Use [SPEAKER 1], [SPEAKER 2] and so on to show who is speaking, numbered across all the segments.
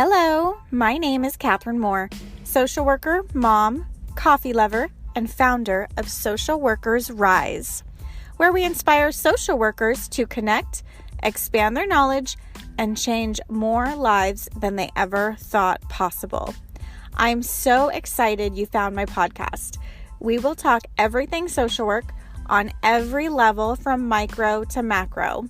[SPEAKER 1] Hello, my name is Catherine Moore, social worker, mom, coffee lover, and founder of Social Workers Rise, where we inspire social workers to connect, expand their knowledge, and change more lives than they ever thought possible. I'm so excited you found my podcast. We will talk everything social work on every level from micro to macro.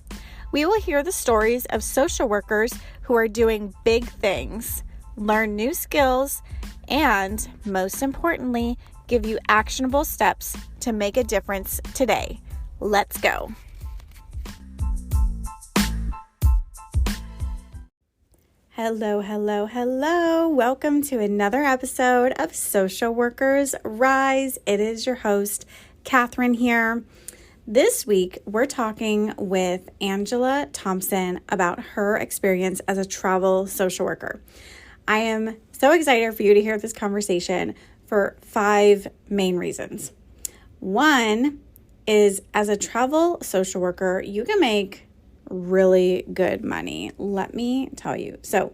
[SPEAKER 1] We will hear the stories of social workers who are doing big things, learn new skills, and most importantly, give you actionable steps to make a difference today. Let's go. Hello. Welcome to another episode of Social Workers Rise. It is your host, Catherine here. This week, we're talking with Angela Thompson about her experience as a travel social worker. I am so excited for you to hear this conversation for 5 main reasons. One is, as a travel social worker, you can make really good money. Let me tell you. So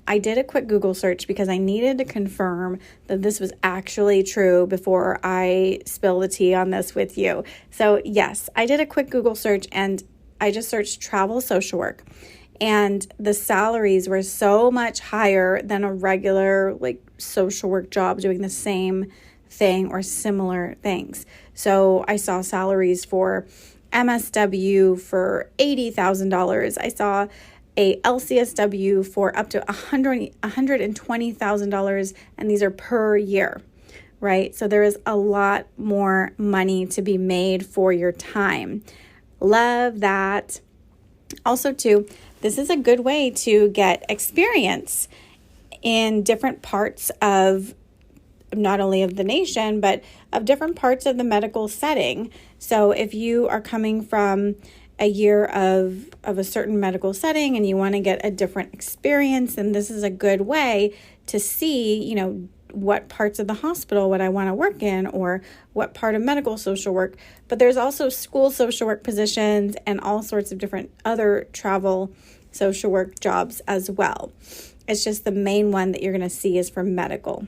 [SPEAKER 1] I did a quick Google search because I needed to confirm that this was actually true before I spill the tea on this with you. So yes, I did a quick Google search and I just searched travel social work, and the salaries were so much higher than a regular social work job doing the same thing or similar things. So I saw salaries for MSW for $80,000. I saw a LCSW for up to $120,000, and these are per year, right? So there is a lot more money to be made for your time. Love that. Also, too, this is a good way to get experience in different parts of not only of the nation, but of different parts of the medical setting. So if you are coming from a year of a certain medical setting and you want to get a different experience, then this is a good way to see, what parts of the hospital would I want to work in, or what part of medical social work. But there's also school social work positions and all sorts of different other travel social work jobs as well. It's just the main one that you're going to see is for medical.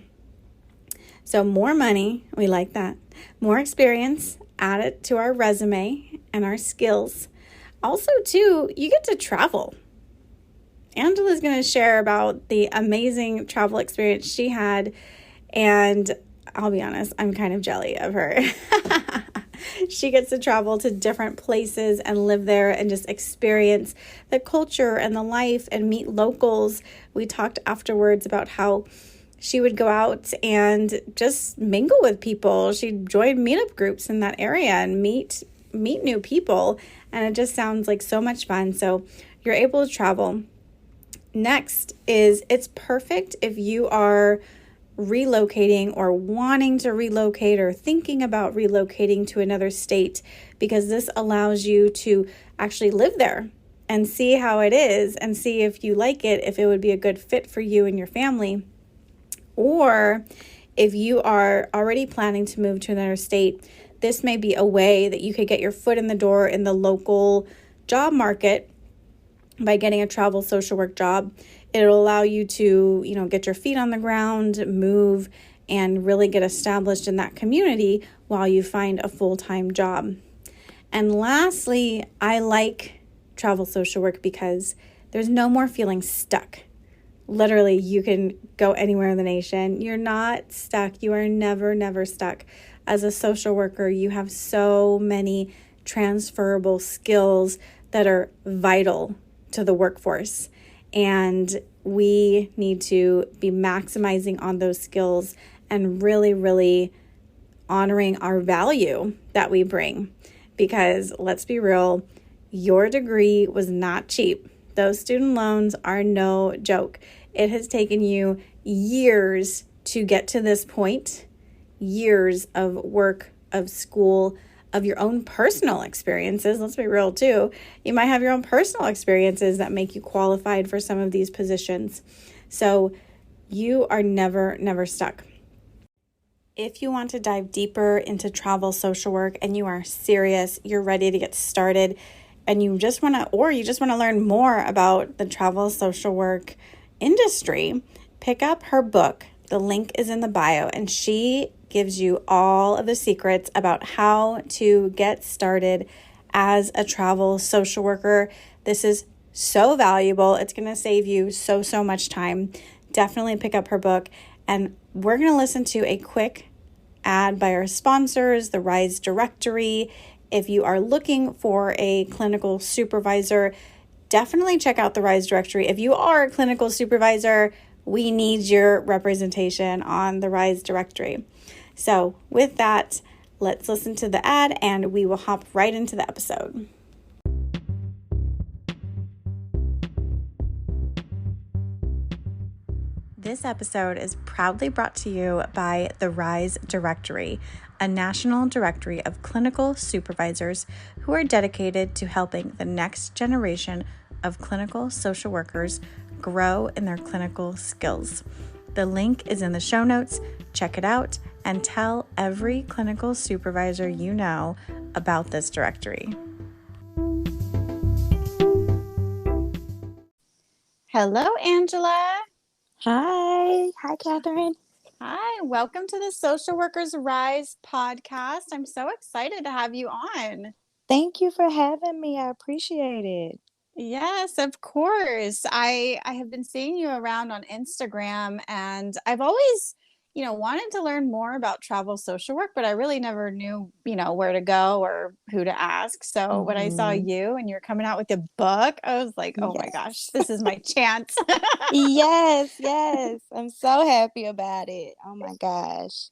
[SPEAKER 1] So more money, we like that. More experience, add it to our resume and our skills. Also, too, you get to travel. Angela's going to share about the amazing travel experience she had, and I'll be honest, I'm kind of jelly of her. She gets to travel to different places and live there and just experience the culture and the life and meet locals. We talked afterwards about how she would go out and just mingle with people. She'd join meetup groups in that area and meet new people. And it just sounds like so much fun. So you're able to travel. Next is, it's perfect if you are relocating or wanting to relocate or thinking about relocating to another state, because this allows you to actually live there and see how it is and see if you like it, if it would be a good fit for you and your family. Or if you are already planning to move to another state, this may be a way that you could get your foot in the door in the local job market by getting a travel social work job. It'll allow you to, get your feet on the ground, move, and really get established in that community while you find a full-time job. And lastly, I like travel social work because there's no more feeling stuck. Literally, you can go anywhere in the nation. You're not stuck. You are never stuck. As a social worker, you have so many transferable skills that are vital to the workforce. And we need to be maximizing on those skills and really honoring our value that we bring. Because let's be real, your degree was not cheap. Those student loans are no joke. It has taken you years to get to this point, years of work, of school, of your own personal experiences. Let's be real too. You might have your own personal experiences that make you qualified for some of these positions. So you are never stuck. If you want to dive deeper into travel social work and you are serious, you're ready to get started, and you just want to learn more about the travel social work industry, pick up her book. The link is in the bio, and she gives you all of the secrets about how to get started as a travel social worker. This is so valuable. It's going to save you so much time. Definitely pick up her book. And we're going to listen to a quick ad by our sponsors, the RISE directory. If you are looking for a clinical supervisor, definitely check out the RISE directory. If you are a clinical supervisor, we need your representation on the RISE directory. So with that, let's listen to the ad and we will hop right into the episode. This episode is proudly brought to you by the RISE directory, a national directory of clinical supervisors who are dedicated to helping the next generation of clinical social workers grow in their clinical skills. The link is in the show notes. Check it out and tell every clinical supervisor you know about this directory. Hello, Angela.
[SPEAKER 2] Hi, Catherine.
[SPEAKER 1] Hi, welcome to the Social Workers Rise podcast. I'm so excited to have you on.
[SPEAKER 2] Thank you for having me. I appreciate it.
[SPEAKER 1] Yes, of course. I have been seeing you around on Instagram, and I've always, wanted to learn more about travel social work, but I really never knew, where to go or who to ask. So when I saw you and you're coming out with a book, I was like, oh my gosh, this is my chance.
[SPEAKER 2] Yes. I'm so happy about it. Oh my gosh.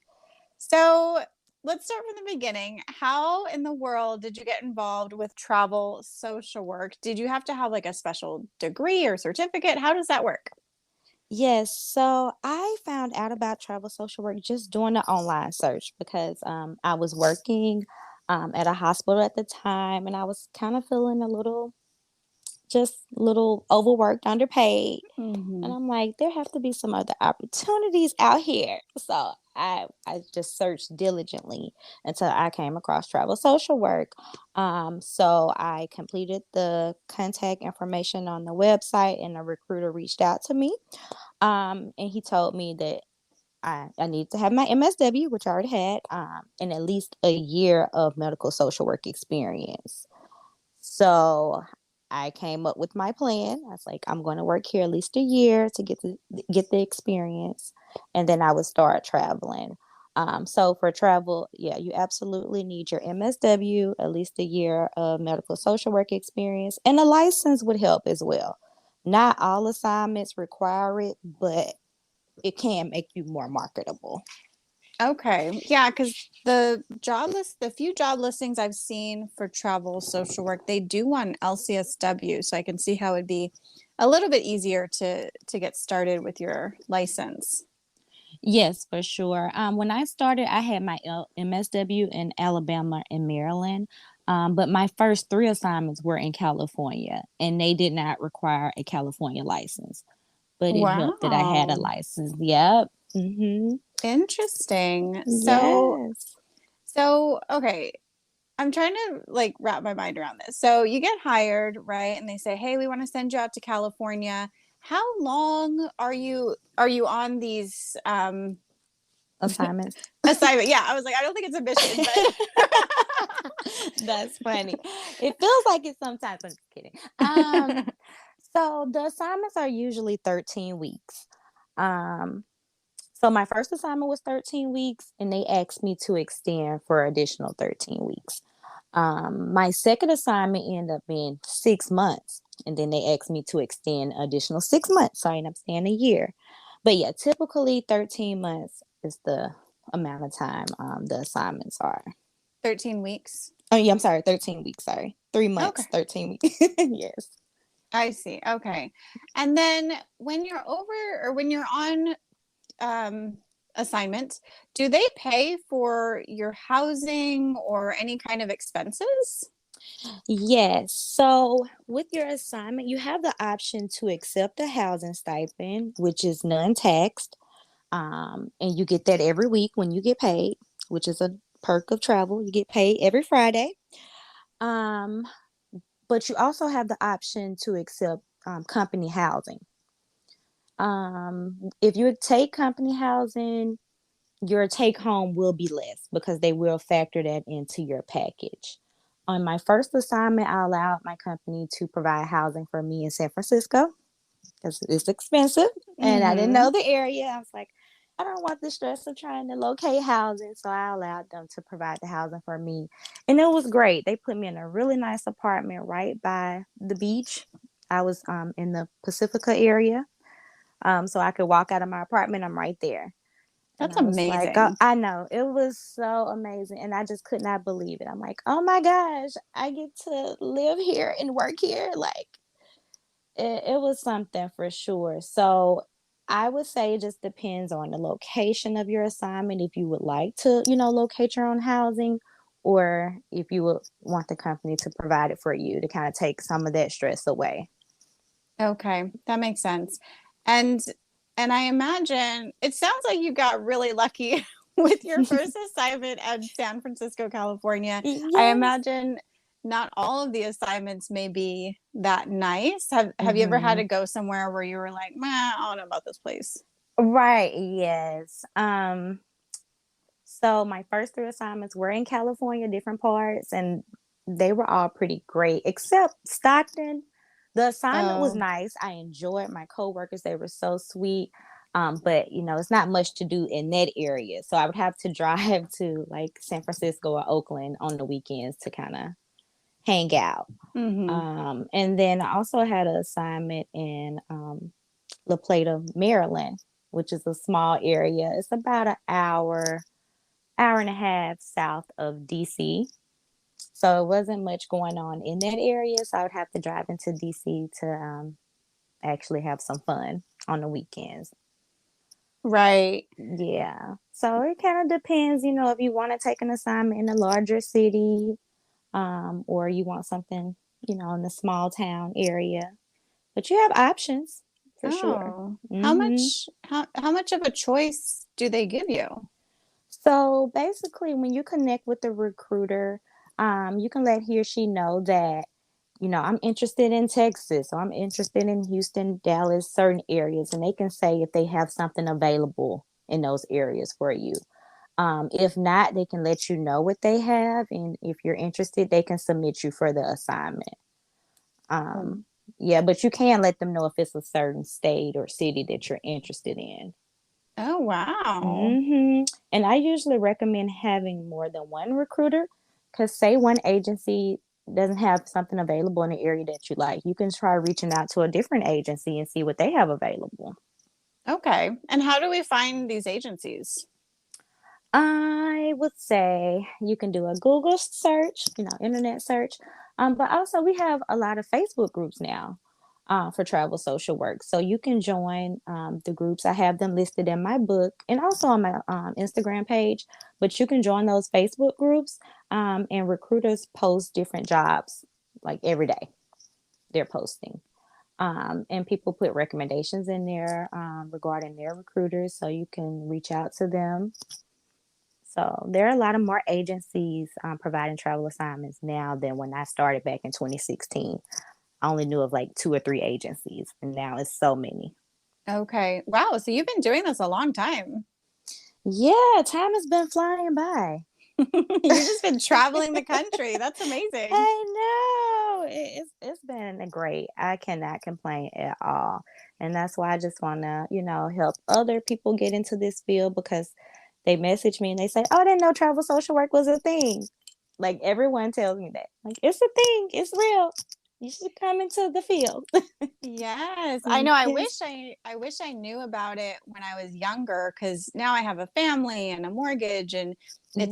[SPEAKER 1] So let's start from the beginning. How in the world did you get involved with travel social work? Did you have to have like a special degree or certificate? How does that work?
[SPEAKER 2] Yes, so I found out about travel social work just doing the online search because I was working at a hospital at the time and I was kind of feeling a little overworked, underpaid. And I'm like, there have to be some other opportunities out here. So I just searched diligently until I came across travel social work. So I completed the contact information on the website and a recruiter reached out to me. And he told me that I need to have my MSW, which I already had, and at least a year of medical social work experience. So I came up with my plan. I was like, I'm going to work here at least a year to get the experience, and then I would start traveling. So for travel, yeah, you absolutely need your MSW, at least a year of medical social work experience, and a license would help as well. Not all assignments require it, but it can make you more marketable.
[SPEAKER 1] Okay. Yeah, because the few job listings I've seen for travel social work, they do want LCSW. So I can see how it'd be a little bit easier to get started with your license.
[SPEAKER 2] Yes, for sure. When I started, I had my MSW in Alabama and Maryland. But my first three assignments were in California, and they did not require a California license. But it helped that I had a
[SPEAKER 1] Wow.
[SPEAKER 2] license. Yep.
[SPEAKER 1] Interesting.
[SPEAKER 2] Yes.
[SPEAKER 1] So okay, I'm trying to like wrap my mind around this. So you get hired, right? And they say, "Hey, we want to send you out to California." How long are you on these
[SPEAKER 2] Assignments.
[SPEAKER 1] assignment? Yeah, I was like, I don't think it's a mission,
[SPEAKER 2] That's funny. It feels like it sometimes. I'm just kidding. So the assignments are usually 13 weeks. Um, so my first assignment was 13 weeks, and they asked me to extend for additional 13 weeks. My second assignment ended up being 6 months, and then they asked me to extend additional 6 months. So I ended up staying a year. But yeah, typically 13 months is the amount of time the assignments are.
[SPEAKER 1] 13 weeks.
[SPEAKER 2] Oh yeah, I'm sorry, 13 weeks. Sorry, 3 months,
[SPEAKER 1] Okay.
[SPEAKER 2] 13 weeks. Yes.
[SPEAKER 1] I see. Okay. And then when you're over or when you're on assignment, do they pay for your housing or any kind of expenses?
[SPEAKER 2] Yes. So with your assignment, you have the option to accept a housing stipend, which is non-taxed. And you get that every week when you get paid, which is a perk of travel. You get paid every Friday. Um, but you also have the option to accept company housing. If you take company housing, your take home will be less because they will factor that into your package. On my first assignment, I allowed my company to provide housing for me in San Francisco because it's expensive and I didn't know
[SPEAKER 1] Mm-hmm.
[SPEAKER 2] the area. I was like, I don't want the stress of trying to locate housing. So I allowed them to provide the housing for me. And it was great. They put me in a really nice apartment right by the beach. I was in the Pacifica area. So I could walk out of my apartment. I'm right there. And
[SPEAKER 1] That's
[SPEAKER 2] I was like, oh,
[SPEAKER 1] amazing.
[SPEAKER 2] I know. It was so amazing. And I just could not believe it. I'm like, oh my gosh, I get to live here and work here. Like, it was something for sure. So I would say it just depends on the location of your assignment. If you would like to, locate your own housing, or if you would want the company to provide it for you to kind of take some of that stress away.
[SPEAKER 1] Okay, that makes sense. And I imagine it sounds like you got really lucky with your first assignment at San Francisco, California. I
[SPEAKER 2] Yes.
[SPEAKER 1] imagine not all of the assignments may be that nice. Have you ever had
[SPEAKER 2] Hmm.
[SPEAKER 1] to go somewhere where you were like, "Man, I don't know about this place."
[SPEAKER 2] Right. Yes. So my first three assignments were in California, different parts, and they were all pretty great, except Stockton. The assignment was
[SPEAKER 1] Oh,
[SPEAKER 2] nice. I enjoyed my coworkers; they were so sweet. But it's not much to do in that area, so I would have to drive to like San Francisco or Oakland on the weekends to kind of hang out.
[SPEAKER 1] mm-hmm.
[SPEAKER 2] And then I also had an assignment in La Plata, Maryland, which is a small area. It's about an hour and a half south of DC. So it wasn't much going on in that area. So I would have to drive into DC to actually have some fun on the weekends.
[SPEAKER 1] Right.
[SPEAKER 2] Yeah. So it kind of depends, if you want to take an assignment in a larger city, or you want something, in the small town area. But you have options for sure.
[SPEAKER 1] Oh,
[SPEAKER 2] Hmm.
[SPEAKER 1] how much of a choice do they give you?
[SPEAKER 2] So basically, when you connect with the recruiter, you can let he or she know that, I'm interested in Texas or I'm interested in Houston, Dallas, certain areas, and they can say if they have something available in those areas for you. If not, they can let you know what they have, and if you're interested, they can submit you for the assignment.
[SPEAKER 1] Oh,
[SPEAKER 2] Um, yeah, but you can let them know if it's a certain state or city that you're interested in.
[SPEAKER 1] oh wow.
[SPEAKER 2] And I usually recommend having more than one recruiter because, say, one agency doesn't have something available in the area that you like, you can try reaching out to a different agency and see what they have available.
[SPEAKER 1] Okay. And how do we find these agencies?
[SPEAKER 2] I would say you can do a Google search, internet search. But also, we have a lot of Facebook groups now for travel social work. So you can join the groups. I have them listed in my book and also on my Instagram page. But you can join those Facebook groups, and recruiters post different jobs like every day. They're posting. And people put recommendations in there regarding their recruiters, so you can reach out to them. So there are a lot of more agencies providing travel assignments now than when I started back in 2016. I only knew of like two or three agencies, and now it's so many.
[SPEAKER 1] Okay. Wow. So you've been doing this a long time.
[SPEAKER 2] Yeah, time has been flying by.
[SPEAKER 1] You've just been traveling the country. That's amazing.
[SPEAKER 2] I know it's been a great. I cannot complain at all, and that's why I just want to help other people get into this field because they message me and they say, "Oh, I didn't know travel social work was a thing." Like everyone tells me that, like it's a thing, it's real. You should come into the field.
[SPEAKER 1] Yes. I know.
[SPEAKER 2] Yes.
[SPEAKER 1] I wish I knew about it when I was younger because now I have a family and a mortgage and
[SPEAKER 2] Yeah.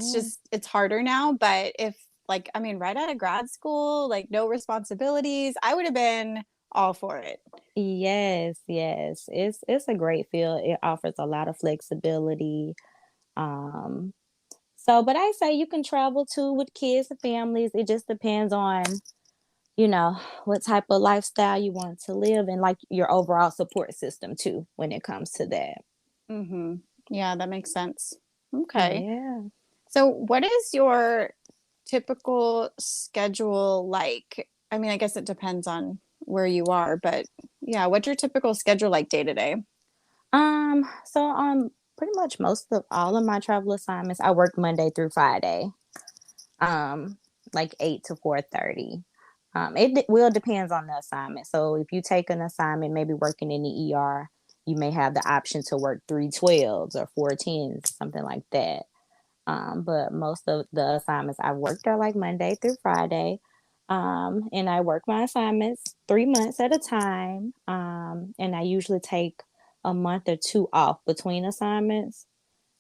[SPEAKER 1] it's harder now. But if like I mean, right out of grad school, like no responsibilities, I would have been all for it.
[SPEAKER 2] Yes, yes. It's a great field. It offers a lot of flexibility. Um, but I say you can travel too with kids and families. It just depends on, you know, what type of lifestyle you want to live and like your overall support system too when it comes to that.
[SPEAKER 1] Mm-hmm. Yeah, that makes sense. Okay.
[SPEAKER 2] Yeah.
[SPEAKER 1] So, what is your typical schedule like? I mean, I guess it depends on where you are, but yeah, what's your typical schedule like day to day?
[SPEAKER 2] So on pretty much most of all of my travel assignments, I work Monday through Friday, um, like 8 to 4:30. Will depends on the assignment. So if you take an assignment, maybe working in the ER, you may have the option to work 3 12s or 4 10s, something like that. But most of the assignments I've worked are like Monday through Friday. And I work my assignments 3 months at a time. And I usually take a month or two off between assignments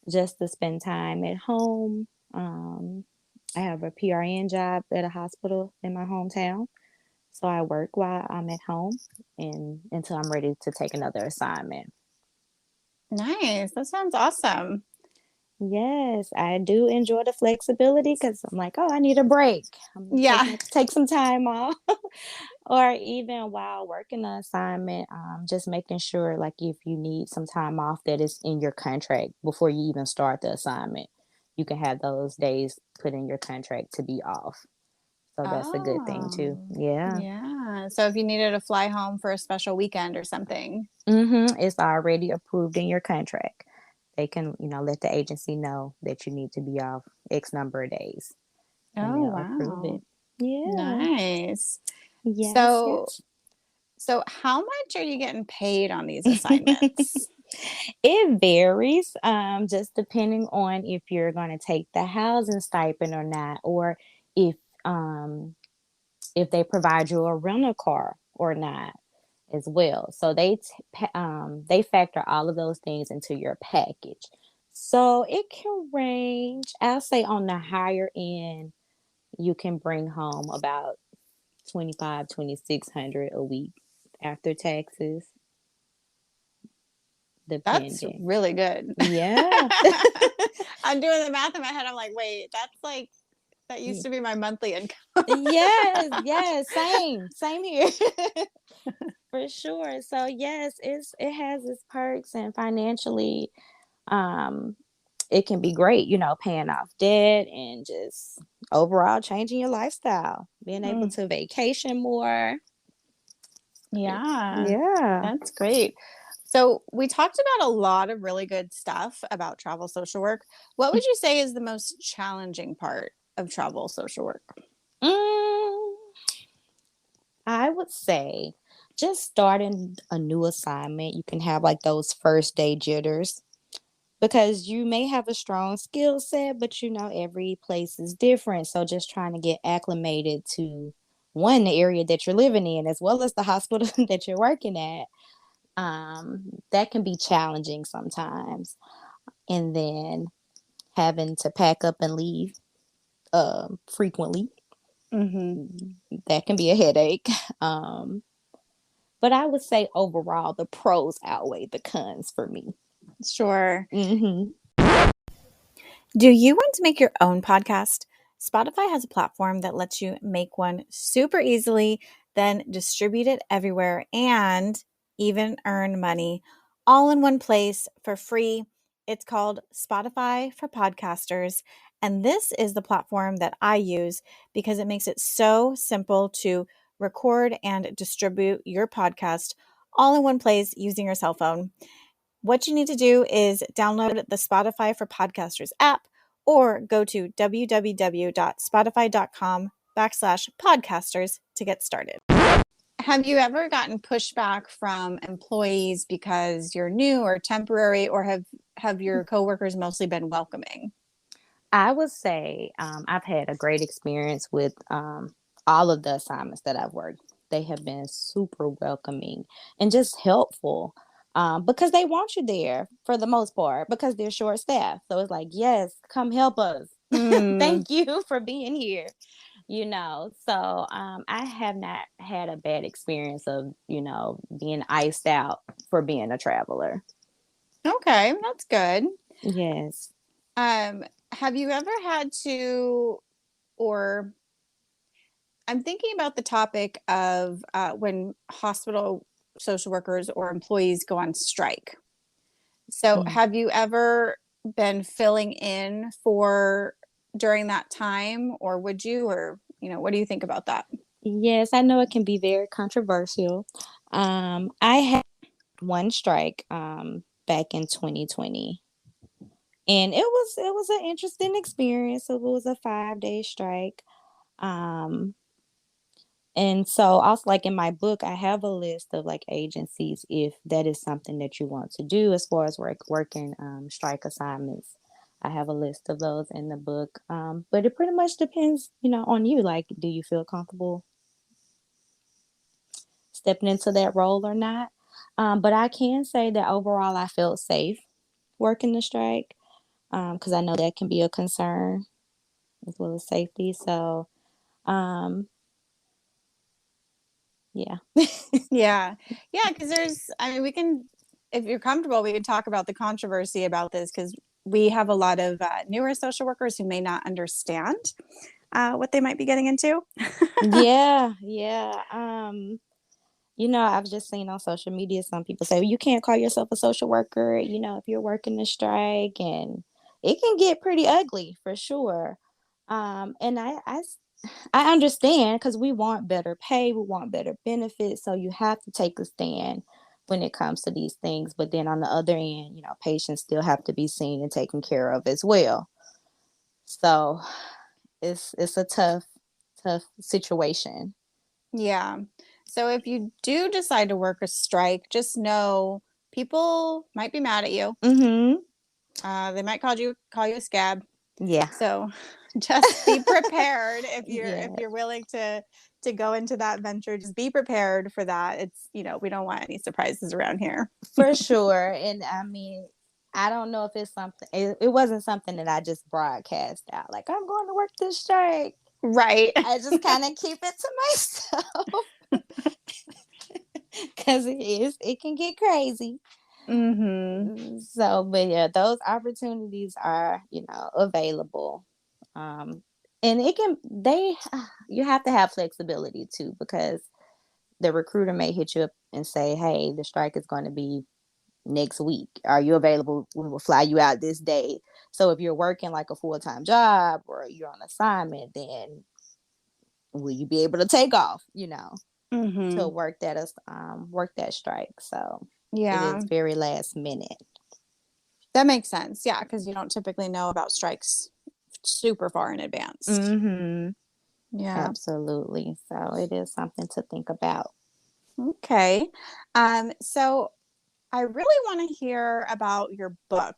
[SPEAKER 2] just to spend time at home. I have a PRN job at a hospital in my hometown. So I work while I'm at home and until I'm ready to take another assignment.
[SPEAKER 1] Nice. That sounds awesome.
[SPEAKER 2] Yes, I do enjoy the flexibility because I'm like, oh, I need a break. I'm gonna
[SPEAKER 1] Yeah.
[SPEAKER 2] take some time off. Or even while working the assignment, just making sure like if you need some time off that is in your contract before you even start the assignment, you can have those days put in your contract to be off. So that's a good thing too.
[SPEAKER 1] Oh,
[SPEAKER 2] Yeah.
[SPEAKER 1] yeah. So if you needed to fly home for a special weekend or something.
[SPEAKER 2] It's already approved in your contract. They can, let the agency know that you need to be off X number of days and
[SPEAKER 1] Oh,
[SPEAKER 2] they'll approve
[SPEAKER 1] wow.
[SPEAKER 2] it. Yeah.
[SPEAKER 1] Nice.
[SPEAKER 2] Yes,
[SPEAKER 1] So,
[SPEAKER 2] yes.
[SPEAKER 1] so how much are you getting paid on these assignments?
[SPEAKER 2] It varies, just depending on if you're going to take the housing stipend or not, or if um if they provide you a rental car or not as well. So they factor all of those things into your package. So it can range, I'll say on the higher end, you can bring home about 25, 2600 a week after taxes,
[SPEAKER 1] That's
[SPEAKER 2] depending.
[SPEAKER 1] really good.
[SPEAKER 2] Yeah.
[SPEAKER 1] I'm doing the math in my head. I'm like, wait, that used to be my monthly income.
[SPEAKER 2] Yes, yes, same here. For sure. So yes, it has its perks and financially, um, it can be great, paying off debt and just overall changing your lifestyle, being able
[SPEAKER 1] Mm,
[SPEAKER 2] to vacation more.
[SPEAKER 1] yeah,
[SPEAKER 2] Yeah.
[SPEAKER 1] that's great. So we talked about a lot of really good stuff about travel social work. What would you say is the most challenging part of travel social work?
[SPEAKER 2] Mm, I would say just starting a new assignment, you can have like those first day jitters because you may have a strong skill set, but every place is different. So just trying to get acclimated to one, the area that you're living in, as well as the hospital that you're working at. That can be challenging sometimes. And then having to pack up and leave frequently,
[SPEAKER 1] Mm-hmm.
[SPEAKER 2] that can be a headache. Um, but I would say overall, the pros outweigh the cons for me.
[SPEAKER 1] Sure.
[SPEAKER 2] Hmm.
[SPEAKER 1] Do you want to make your own podcast? Spotify has a platform that lets you make one super easily, then distribute it everywhere and even earn money all in one place for free. It's called Spotify for Podcasters. And this is the platform that I use because it makes it so simple to record and distribute your podcast all in one place using your cell phone. What you need to do is download the Spotify for Podcasters app or go to www.spotify.com/podcasters to get started. Have you ever gotten pushback from employees because you're new or temporary, or have your coworkers mostly been welcoming?
[SPEAKER 2] I would say I've had a great experience with all of the assignments that I've worked. They have been super welcoming and just helpful because they want you there for the most part because they're short staffed. So it's like, yes, come help us.
[SPEAKER 1] Mm,
[SPEAKER 2] Thank you for being here. So I have not had a bad experience of, being iced out for being a traveler.
[SPEAKER 1] okay, that's good.
[SPEAKER 2] Yes.
[SPEAKER 1] Um, have you ever had to, or I'm thinking about the topic of when hospital social workers or employees go on strike. So,
[SPEAKER 2] Mm.
[SPEAKER 1] have you ever been filling in for during that time, or would you, or what do you think about that?
[SPEAKER 2] Yes, I know it can be very controversial. I had one strike. back in 2020. And it was an interesting experience. It was a 5-day strike. Um, and so also like in my book, I have a list of like agencies if that is something that you want to do as far as working strike assignments. I have a list of those in the book. But it pretty much depends, on you. Like, do you feel comfortable stepping into that role or not? But I can say that overall I felt safe working the strike, because I know that can be a concern as well as safety. So, um, yeah.
[SPEAKER 1] Yeah. Yeah, because we can, if you're comfortable, we can talk about the controversy about this because we have a lot of newer social workers who may not understand what they might be getting into.
[SPEAKER 2] Yeah, yeah. I've just seen on social media some people say, well, you can't call yourself a social worker, if you're working the strike, and it can get pretty ugly for sure. And I understand because we want better pay, we want better benefits, so you have to take a stand when it comes to these things. But then on the other end, patients still have to be seen and taken care of as well. So it's a tough situation.
[SPEAKER 1] Yeah. So if you do decide to work a strike, just know people might be mad at you.
[SPEAKER 2] Mm-hmm.
[SPEAKER 1] They might call you a scab.
[SPEAKER 2] Yeah.
[SPEAKER 1] So just be prepared if
[SPEAKER 2] Yeah.
[SPEAKER 1] you're willing to go into that venture. Just be prepared for that. It's, we don't want any surprises around here.
[SPEAKER 2] For sure. And I mean, I don't know if it's something, it wasn't something that I just broadcast out. Like, I'm going to work this strike.
[SPEAKER 1] Right.
[SPEAKER 2] I just kind of keep it to myself because it can get crazy.
[SPEAKER 1] Mm-hmm.
[SPEAKER 2] So, but yeah, those opportunities are, available. Um, and you have to have flexibility too, because the recruiter may hit you up and say, hey, the strike is going to be next week. Are you available? We will fly you out this day. So if you're working like a full-time job or you're on assignment, then will you be able to take off, to
[SPEAKER 1] Mm-hmm.
[SPEAKER 2] work that strike? So it
[SPEAKER 1] Yeah,
[SPEAKER 2] is very last minute.
[SPEAKER 1] that makes sense. Yeah, because you don't typically know about strikes super far in advance.
[SPEAKER 2] Mm-hmm.
[SPEAKER 1] Yeah.
[SPEAKER 2] Absolutely. So it is something to think about.
[SPEAKER 1] Okay. So I really want to hear about your book.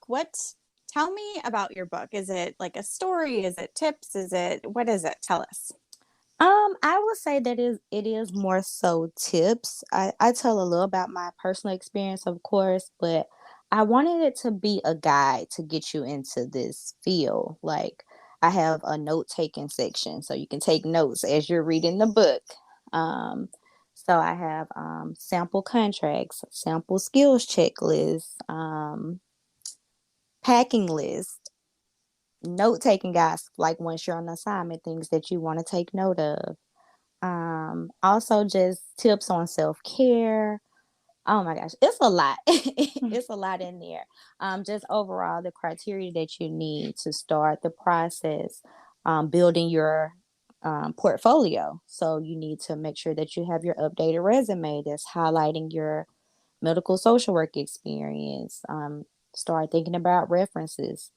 [SPEAKER 1] Tell me about your book. Is it like a story? Is it tips? What is it? Tell us.
[SPEAKER 2] I would say that it is more so tips. I tell a little about my personal experience, of course, but I wanted it to be a guide to get you into this field. Like, I have a note taking section, so you can take notes as you're reading the book. Um, so I have sample contracts, sample skills checklists, packing list, note taking guides, like once you're on assignment, things that you want to take note of. Also just tips on self-care. Oh my gosh, it's a lot. It's a lot in there. Just overall the criteria that you need to start the process, building your portfolio. So you need to make sure that you have your updated resume that's highlighting your medical social work experience. Start thinking about references,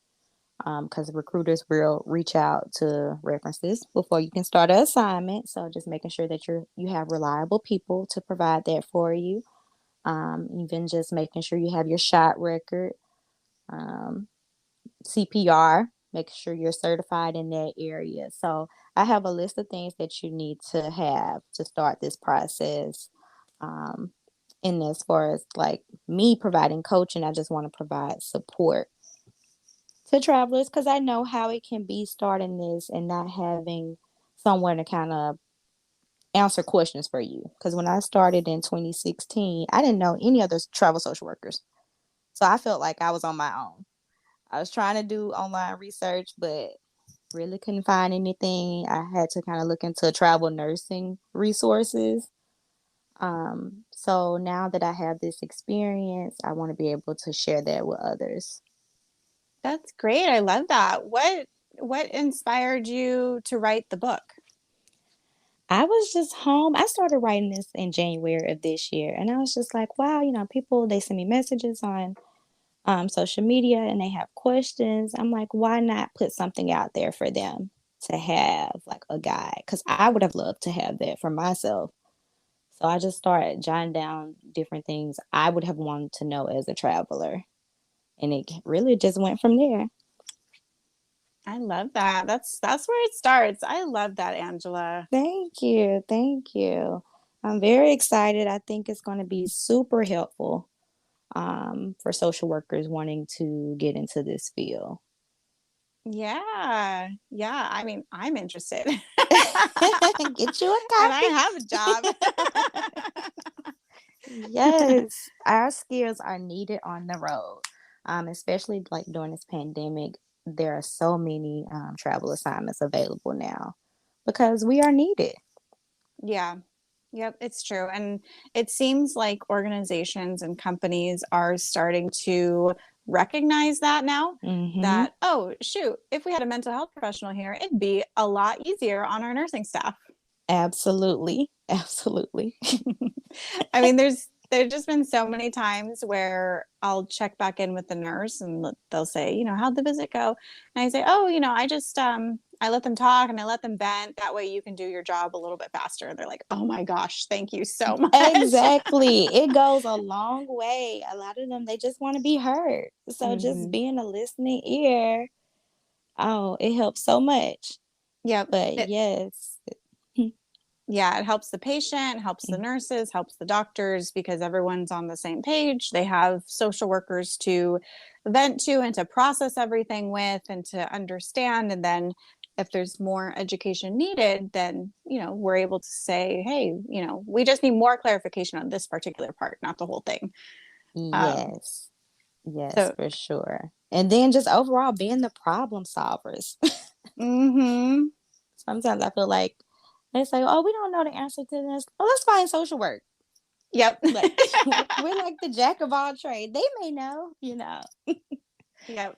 [SPEAKER 2] because recruiters will reach out to references before you can start an assignment. So just making sure that you have reliable people to provide that for you. Even just making sure you have your shot record, um, CPR, making sure you're certified in that area. So I have a list of things that you need to have to start this process. Um, and as far as like me providing coaching, I just want to provide support to travelers because I know how it can be starting this and not having someone to kind of answer questions for you. Because when I started in 2016, I didn't know any other travel social workers. So I felt like I was on my own. I was trying to do online research, but really couldn't find anything. I had to kind of look into travel nursing resources. So now that I have this experience, I want to be able to share that with others.
[SPEAKER 1] That's great. I love that. What inspired you to write the book?
[SPEAKER 2] I was just home. I started writing this in January of this year, and I was just like, wow, people, they send me messages on social media and they have questions, I'm like, why not put something out there for them to have like a guide? Because I would have loved to have that for myself. So I just started jotting down different things I would have wanted to know as a traveler. And it really just went from there.
[SPEAKER 1] I love that. That's where it starts. I love that, Angela.
[SPEAKER 2] Thank you. Thank you. I'm very excited. I think it's going to be super helpful for social workers wanting to get into this field.
[SPEAKER 1] Yeah. Yeah. I mean, I'm interested.
[SPEAKER 2] Get you a
[SPEAKER 1] And I
[SPEAKER 2] copy.
[SPEAKER 1] have a job.
[SPEAKER 2] Yes, our skills are needed on the road, especially like during this pandemic. There are so many travel assignments available now because we are needed.
[SPEAKER 1] Yeah. Yep, it's true. And it seems like organizations and companies are starting to recognize that now
[SPEAKER 2] Mm-hmm.
[SPEAKER 1] that, oh, shoot, if we had a mental health professional here, it'd be a lot easier on our nursing staff.
[SPEAKER 2] Absolutely, absolutely.
[SPEAKER 1] I mean, there's just been so many times where I'll check back in with the nurse and they'll say, how'd the visit go? And I say, oh, I let them talk and I let them vent. That way you can do your job a little bit faster. And they're like, oh my gosh, thank you so much.
[SPEAKER 2] Exactly. It goes a long way. A lot of them, they just want to be heard. So just
[SPEAKER 1] Hmm.
[SPEAKER 2] being a listening ear, oh, it helps so much.
[SPEAKER 1] Yep.
[SPEAKER 2] But yes.
[SPEAKER 1] Yeah, it helps the patient, helps the nurses, helps the doctors because everyone's on the same page. They have social workers to vent to and to process everything with and to understand. And then if there's more education needed, then, we're able to say, hey, we just need more clarification on this particular part, not the whole thing. Um,
[SPEAKER 2] Yes. Yes,
[SPEAKER 1] so,
[SPEAKER 2] for sure. And then just overall being the problem solvers.
[SPEAKER 1] mm-hmm.
[SPEAKER 2] Sometimes I feel like they say, "Oh, we don't know the answer to this." Oh, let's find social work.
[SPEAKER 1] Yep.
[SPEAKER 2] Like we're like the jack of all trades. They may know.
[SPEAKER 1] Yep.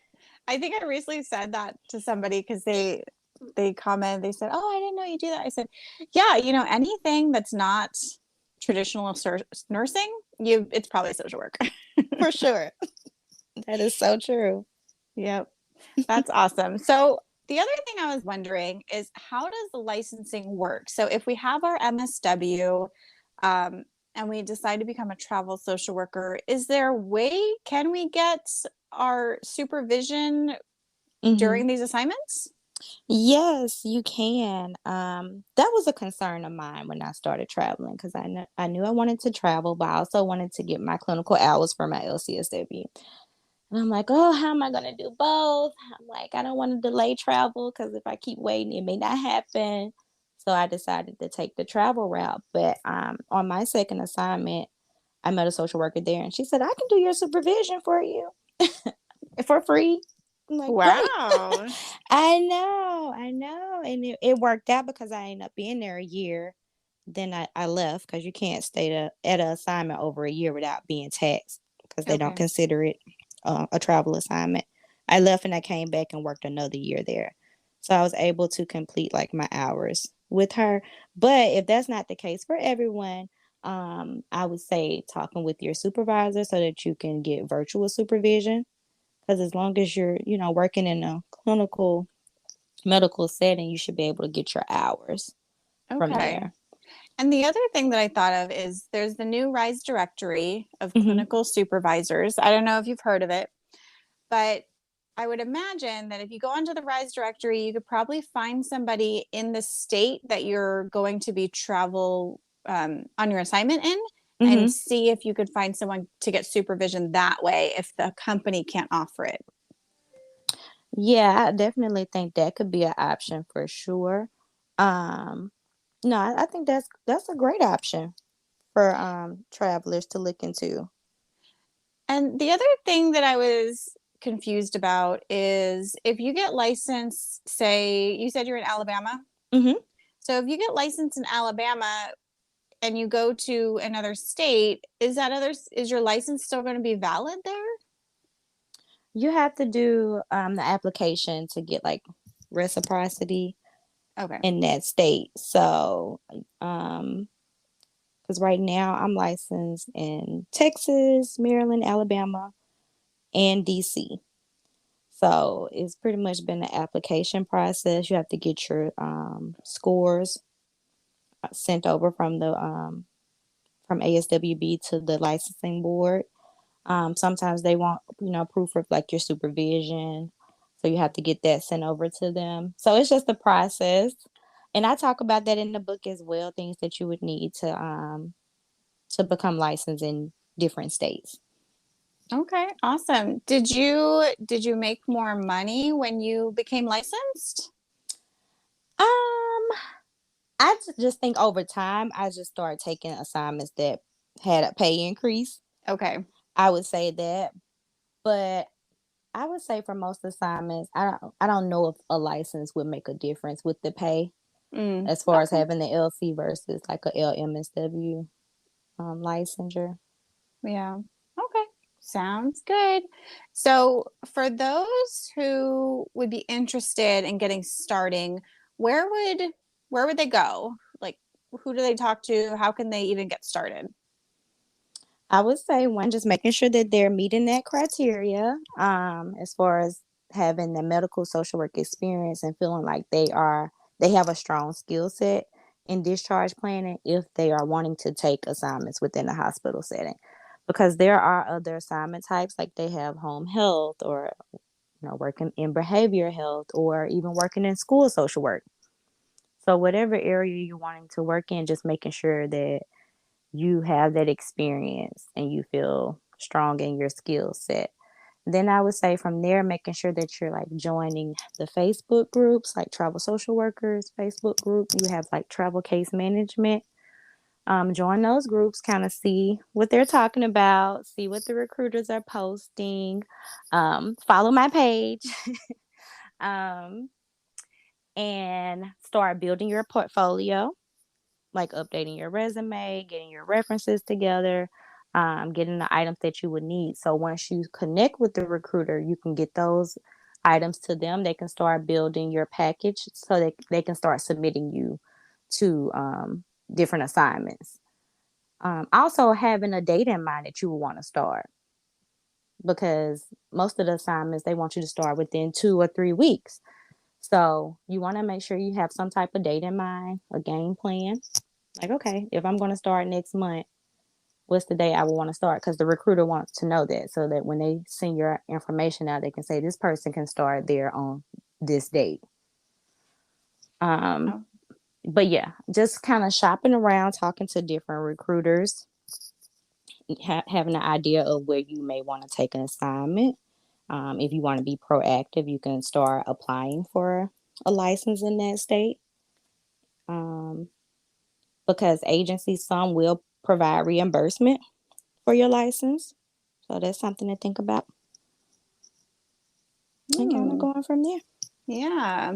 [SPEAKER 1] I think I recently said that to somebody because they commented, they said, oh, I didn't know you do that. I said, yeah, anything that's not traditional nursing, it's probably social work.
[SPEAKER 2] For sure. That is so true.
[SPEAKER 1] Yep. That's awesome. So the other thing I was wondering is how does the licensing work? So if we have our MSW, and we decide to become a travel social worker, is there a way, can we get our supervision
[SPEAKER 2] Hmm.
[SPEAKER 1] during these assignments?
[SPEAKER 2] Yes, you can. That was a concern of mine when I started traveling because I knew I wanted to travel, but I also wanted to get my clinical hours for my LCSW. And I'm like, oh, how am I going to do both? I'm like, I don't want to delay travel because if I keep waiting, it may not happen. So I decided to take the travel route. But on my second assignment, I met a social worker there and she said, I can do your supervision for you for free. I'm like, great.
[SPEAKER 1] Wow.
[SPEAKER 2] I know. And it worked out because I ended up being there a year. Then I left because you can't stay at an assignment over a year without being taxed because they don't
[SPEAKER 1] Okay.
[SPEAKER 2] consider it a travel assignment. I left and I came back and worked another year there. So I was able to complete like my hours with her. But if that's not the case for everyone, I would say talking with your supervisor so that you can get virtual supervision. Because as long as you're, working in a clinical medical setting, you should be able to get your hours from
[SPEAKER 1] Okay.
[SPEAKER 2] there.
[SPEAKER 1] And the other thing that I thought of is there's the new RISE directory of
[SPEAKER 2] Hmm.
[SPEAKER 1] clinical supervisors. I don't know if you've heard of it, but I would imagine that if you go onto the RISE directory, you could probably find somebody in the state that you're going to be travel on your assignment in and
[SPEAKER 2] Hmm.
[SPEAKER 1] see if you could find someone to get supervision that way if the company can't offer it.
[SPEAKER 2] Yeah, I definitely think that could be an option for sure. Um, no, I think that's a great option for travelers to look into.
[SPEAKER 1] And the other thing that I was confused about is if you get licensed, say you said you're in Alabama.
[SPEAKER 2] Hmm.
[SPEAKER 1] So if you get licensed in Alabama and you go to another state, is your license still going to be valid there?
[SPEAKER 2] You have to do the application to get like reciprocity
[SPEAKER 1] Okay.
[SPEAKER 2] in that state. So, because right now I'm licensed in Texas, Maryland, Alabama, and DC. So it's pretty much been an application process. You have to get your scores sent over from ASWB to the licensing board. Sometimes they want, proof of like your supervision. So you have to get that sent over to them. So it's just a process. And I talk about that in the book as well, things that you would need to become licensed in different states.
[SPEAKER 1] Okay, awesome. Did you make more money when you became licensed?
[SPEAKER 2] Um, I just think over time, I just started taking assignments that had a pay increase.
[SPEAKER 1] Okay.
[SPEAKER 2] I would say that, but I would say for most assignments, I don't know if a license would make a difference with the pay as far as
[SPEAKER 1] Okay.
[SPEAKER 2] having the LC versus like a LMSW licensure.
[SPEAKER 1] Yeah. Okay. Sounds good. So, for those who would be interested in getting starting, where would where would they go? Like, who do they talk to? How can they even get started?
[SPEAKER 2] I would say one, just making sure that they're meeting that criteria, as far as having the medical social work experience and feeling like they have a strong skill set in discharge planning if they are wanting to take assignments within the hospital setting. Because there are other assignment types, like they have home health or working in behavioral health or even working in school social work. So whatever area you're wanting to work in, just making sure that you have that experience and you feel strong in your skill set. Then I would say from there, making sure that you're like joining the Facebook groups, like travel social workers Facebook group. You have like travel case management. Join those groups, kind of see what they're talking about, see what the recruiters are posting. Follow my page. um, and start building your portfolio, like updating your resume, getting your references together, getting the items that you would need. So once you connect with the recruiter, you can get those items to them. They can start building your package so they can start submitting you to different assignments. Also, having a date in mind that you will want to start, because most of the assignments they want you to start within 2 or 3 weeks. So you want to make sure you have some type of date in mind, a game plan. Like, okay, if I'm going to start next month, what's the day I will want to start? Because the recruiter wants to know that so that when they send your information out, they can say this person can start there on this date. Um,
[SPEAKER 1] Oh,
[SPEAKER 2] but yeah, just kind of shopping around, talking to different recruiters, having an idea of where you may want to take an assignment. If you want to be proactive, you can start applying for a license in that state. Um, because agencies, some will provide reimbursement for your license. So that's something to think about and kind of
[SPEAKER 1] hmm.
[SPEAKER 2] going from there.
[SPEAKER 1] Yeah.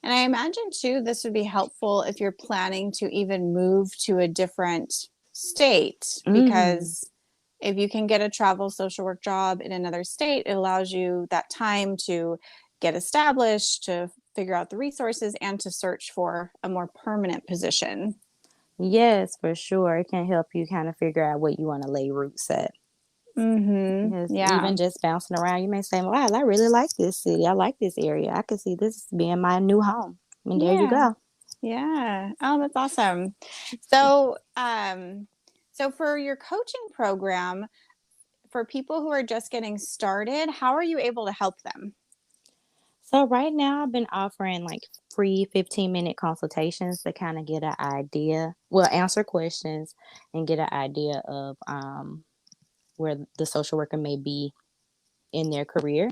[SPEAKER 1] And I imagine too, this would be helpful if you're planning to even move to a different state,
[SPEAKER 2] Mm,
[SPEAKER 1] because if you can get a travel social work job in another state, it allows you that time to get established, to figure out the resources, and to search for a more permanent position.
[SPEAKER 2] yes, for sure. It can help you kind of figure out what you want to lay roots at.
[SPEAKER 1] Mm-hmm.
[SPEAKER 2] Because
[SPEAKER 1] Yeah.
[SPEAKER 2] even just bouncing around, you may say, wow, I really like this city. I like this area. I could see this being my new home. And there you
[SPEAKER 1] Yeah.
[SPEAKER 2] go.
[SPEAKER 1] Yeah. Oh, that's awesome. So, so for your coaching program, for people who are just getting started, how are you able to help them?
[SPEAKER 2] So right now I've been offering like free 15-minute consultations to kind of get an idea, well, answer questions and get an idea of where the social worker may be in their career.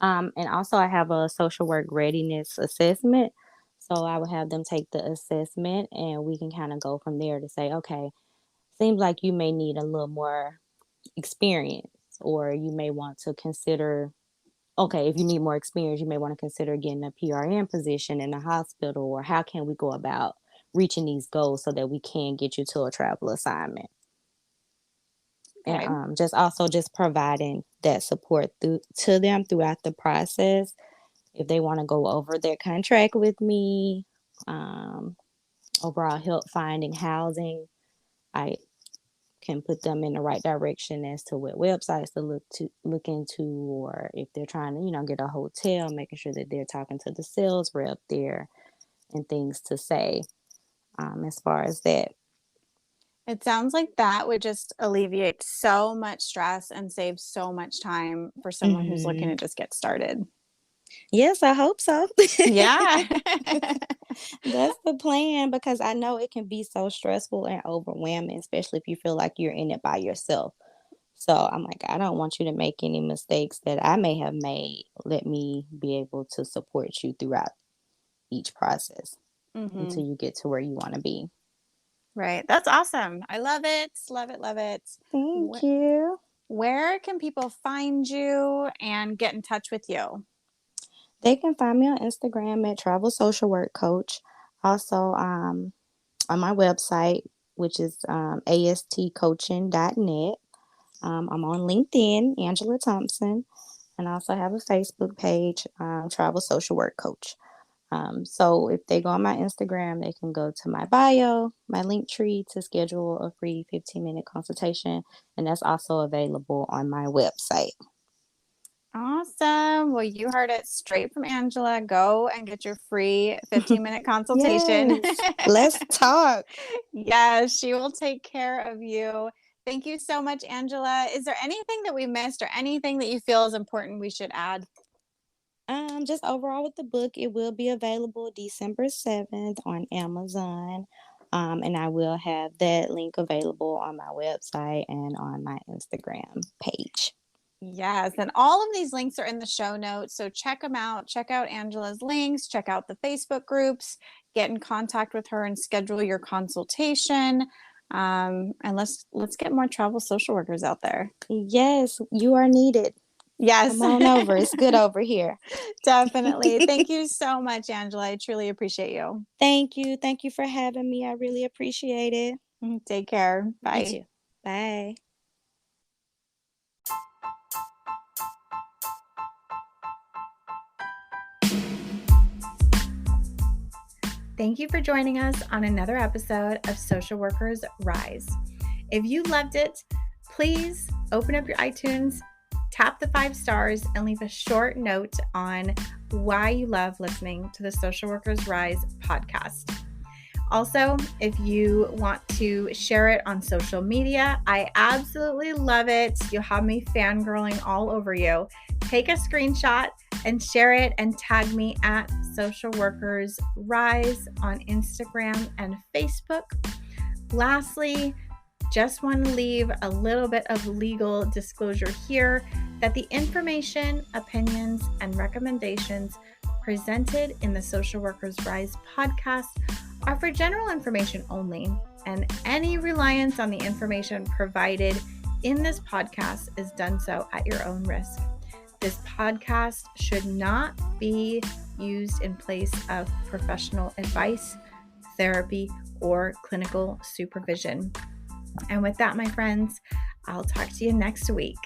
[SPEAKER 2] And also, I have a social work readiness assessment. So I would have them take the assessment and we can kind of go from there to say, okay, seems like you may need a little more experience, or you may want to consider, okay, if you need more experience, you may want to consider getting a PRN position in the hospital, or how can we go about reaching these goals so that we can get you to a travel assignment. And
[SPEAKER 1] Okay.
[SPEAKER 2] just providing that support to them throughout the process. If they want to go over their contract with me, um, overall help finding housing, I can put them in the right direction as to what websites to look into, or if they're trying to, get a hotel, making sure that they're talking to the sales rep there and things to say as far as that.
[SPEAKER 1] It sounds like that would just alleviate so much stress and save so much time for someone who's looking to just get started.
[SPEAKER 2] Yes, I hope so.
[SPEAKER 1] Yeah.
[SPEAKER 2] That's the plan, because I know it can be so stressful and overwhelming, especially if you feel like you're in it by yourself. So I'm like, I don't want you to make any mistakes that I may have made. Let me be able to support you throughout each process until you get to where you want to be.
[SPEAKER 1] Right. That's awesome. I love it. Love it. Love it.
[SPEAKER 2] Thank you.
[SPEAKER 1] Where can people find you and get in touch with you?
[SPEAKER 2] They can find me on Instagram at Travel Social Work Coach. Also, on my website, which is astcoaching.net. I'm on LinkedIn, Angela Thompson, and I also have a Facebook page, Travel Social Work Coach. So if they go on my Instagram, they can go to my bio, my link tree to schedule a free 15-minute consultation, and that's also available on my website.
[SPEAKER 1] Awesome. Well, you heard it straight from Angela. Go and get your free 15-minute consultation.
[SPEAKER 2] Yes. Let's talk.
[SPEAKER 1] Yes, she will take care of you. Thank you so much, Angela. Is there anything that we missed or anything that you feel is important we should add?
[SPEAKER 2] Just overall with the book, it will be available December 7th on Amazon. And I will have that link available on my website and on my Instagram page.
[SPEAKER 1] Yes, and all of these links are in the show notes, so check them out. Check out Angela's links, check out the Facebook groups, get in contact with her and schedule your consultation. And let's get more travel social workers out there.
[SPEAKER 2] Yes, you are needed.
[SPEAKER 1] Yes.
[SPEAKER 2] Come on over. It's good over here.
[SPEAKER 1] Definitely. Thank you so much, Angela. I truly appreciate you.
[SPEAKER 2] Thank you. Thank you for having me. I really appreciate it.
[SPEAKER 1] Take care. Bye.
[SPEAKER 2] You too. Bye.
[SPEAKER 1] Thank you for joining us on another episode of Social Workers Rise. If you loved it, please open up your iTunes, tap the 5 stars, and leave a short note on why you love listening to the Social Workers Rise podcast. Also, if you want to share it on social media, I absolutely love it. You'll have me fangirling all over you. Take a screenshot and share it and tag me at Social Workers Rise on Instagram and Facebook. Lastly, just want to leave a little bit of legal disclosure here that the information, opinions, and recommendations presented in the Social Workers Rise podcast are for general information only, and any reliance on the information provided in this podcast is done so at your own risk. This podcast should not be used in place of professional advice, therapy, or clinical supervision. And with that, my friends, I'll talk to you next week.